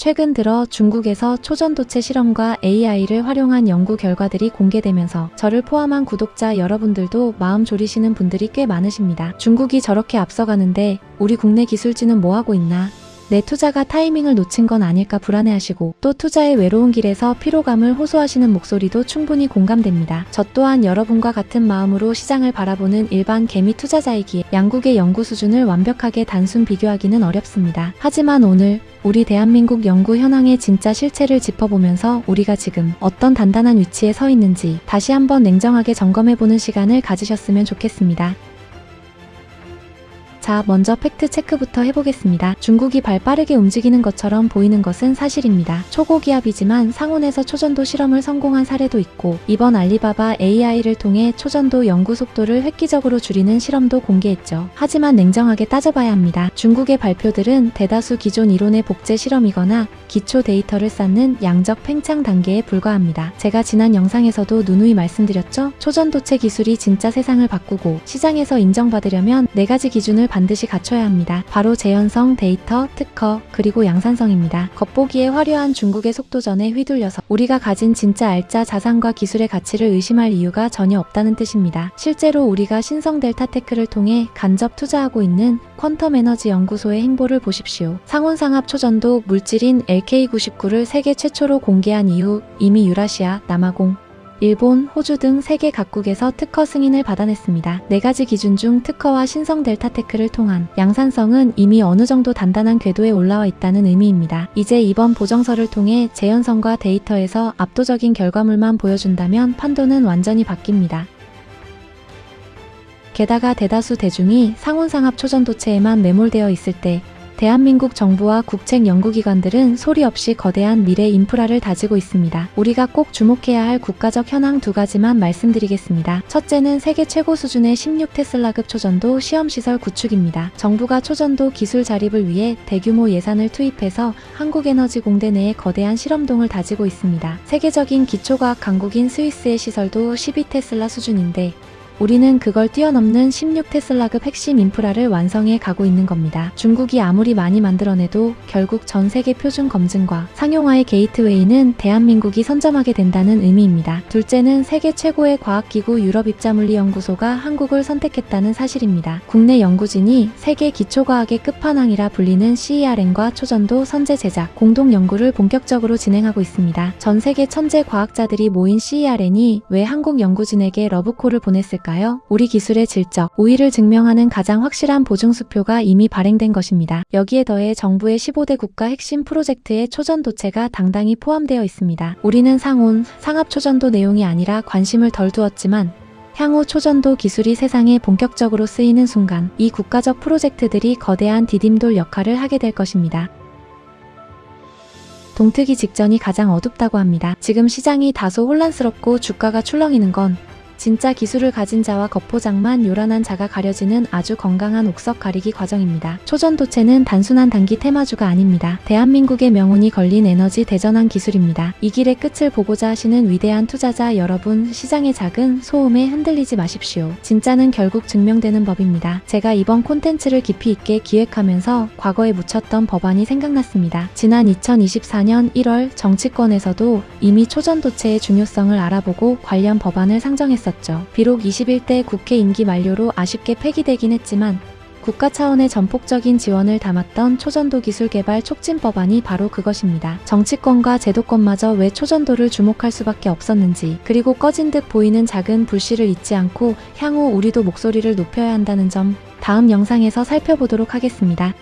최근 들어 중국에서 초전도체 실험과 AI를 활용한 연구 결과들이 공개되면서 저를 포함한 구독자 여러분들도 마음 졸이시는 분들이 꽤 많으십니다. 중국이 저렇게 앞서가는데 우리 국내 기술진은 뭐하고 있나? 내 투자가 타이밍을 놓친 건 아닐까 불안해하시고 또 투자의 외로운 길에서 피로감을 호소하시는 목소리도 충분히 공감됩니다. 저 또한 여러분과 같은 마음으로 시장을 바라보는 일반 개미 투자자이기에 양국의 연구 수준을 완벽하게 단순 비교하기는 어렵습니다. 하지만 오늘 우리 대한민국 연구 현황의 진짜 실체를 짚어보면서 우리가 지금 어떤 단단한 위치에 서 있는지 다시 한번 냉정하게 점검해보는 시간을 가지셨으면 좋겠습니다. 자, 먼저 팩트 체크부터 해보겠습니다. 중국이 발 빠르게 움직이는 것처럼 보이는 것은 사실입니다. 초고기압이지만 상온에서 초전도 실험을 성공한 사례도 있고 이번 알리바바 AI를 통해 초전도 연구 속도를 획기적으로 줄이는 실험도 공개했죠. 하지만 냉정하게 따져봐야 합니다. 중국의 발표들은 대다수 기존 이론의 복제 실험이거나 기초 데이터를 쌓는 양적 팽창 단계에 불과합니다. 제가 지난 영상에서도 누누이 말씀드렸죠? 초전도체 기술이 진짜 세상을 바꾸고 시장에서 인정받으려면 4가지 기준을 반드시 갖춰야 합니다. 바로 재현성, 데이터, 특허, 그리고 양산성입니다. 겉보기에 화려한 중국의 속도전에 휘둘려서 우리가 가진 진짜 알짜 자산과 기술의 가치를 의심할 이유가 전혀 없다는 뜻입니다. 실제로 우리가 신성 델타테크를 통해 간접 투자하고 있는 퀀텀 에너지 연구소의 행보를 보십시오. 상온상압 초전도 물질인 LK99를 세계 최초로 공개한 이후 이미 유라시아, 남아공, 일본, 호주 등 세계 각국에서 특허 승인을 받아냈습니다. 4가지 기준 중 특허와 신성 델타테크를 통한 양산성은 이미 어느 정도 단단한 궤도에 올라와 있다는 의미입니다. 이제 이번 보정서를 통해 재현성과 데이터에서 압도적인 결과물만 보여준다면 판도는 완전히 바뀝니다. 게다가 대다수 대중이 상온상압 초전도체에만 매몰되어 있을 때 대한민국 정부와 국책 연구기관들은 소리 없이 거대한 미래 인프라를 다지고 있습니다. 우리가 꼭 주목해야 할 국가적 현황 2가지만 말씀드리겠습니다. 첫째는 세계 최고 수준의 16테슬라급 초전도 시험시설 구축입니다. 정부가 초전도 기술 자립을 위해 대규모 예산을 투입해서 한국에너지공대 내에 거대한 실험동을 다지고 있습니다. 세계적인 기초과학 강국인 스위스의 시설도 12테슬라 수준인데 우리는 그걸 뛰어넘는 16테슬라급 핵심 인프라를 완성해 가고 있는 겁니다. 중국이 아무리 많이 만들어내도 결국 전 세계 표준 검증과 상용화의 게이트웨이는 대한민국이 선점하게 된다는 의미입니다. 둘째는 세계 최고의 과학기구 유럽입자물리연구소가 한국을 선택했다는 사실입니다. 국내 연구진이 세계 기초과학의 끝판왕이라 불리는 CERN과 초전도 선제 제작, 공동 연구를 본격적으로 진행하고 있습니다. 전 세계 천재 과학자들이 모인 CERN이 왜 한국 연구진에게 러브콜을 보냈을까요? 우리 기술의 질적, 우위를 증명하는 가장 확실한 보증수표가 이미 발행된 것입니다. 여기에 더해 정부의 15대 국가 핵심 프로젝트에 초전도체가 당당히 포함되어 있습니다. 우리는 상온, 상압 초전도 내용이 아니라 관심을 덜 두었지만 향후 초전도 기술이 세상에 본격적으로 쓰이는 순간 이 국가적 프로젝트들이 거대한 디딤돌 역할을 하게 될 것입니다. 동트기 직전이 가장 어둡다고 합니다. 지금 시장이 다소 혼란스럽고 주가가 출렁이는 건 진짜 기술을 가진 자와 겉포장만 요란한 자가 가려지는 아주 건강한 옥석 가리기 과정입니다. 초전도체는 단순한 단기 테마주가 아닙니다. 대한민국의 명운이 걸린 에너지 대전환 기술입니다. 이 길의 끝을 보고자 하시는 위대한 투자자 여러분, 시장의 작은 소음에 흔들리지 마십시오. 진짜는 결국 증명되는 법입니다. 제가 이번 콘텐츠를 깊이 있게 기획하면서 과거에 묻혔던 법안이 생각났습니다. 지난 2024년 1월 정치권에서도 이미 초전도체의 중요성을 알아보고 관련 법안을 상정했었죠. 비록 21대 국회 임기 만료로 아쉽게 폐기되긴 했지만 국가 차원의 전폭적인 지원을 담았던 초전도 기술 개발 촉진 법안이 바로 그것입니다. 정치권과 제도권마저 왜 초전도를 주목할 수밖에 없었는지, 그리고 꺼진 듯 보이는 작은 불씨를 잊지 않고 향후 우리도 목소리를 높여야 한다는 점 다음 영상에서 살펴보도록 하겠습니다.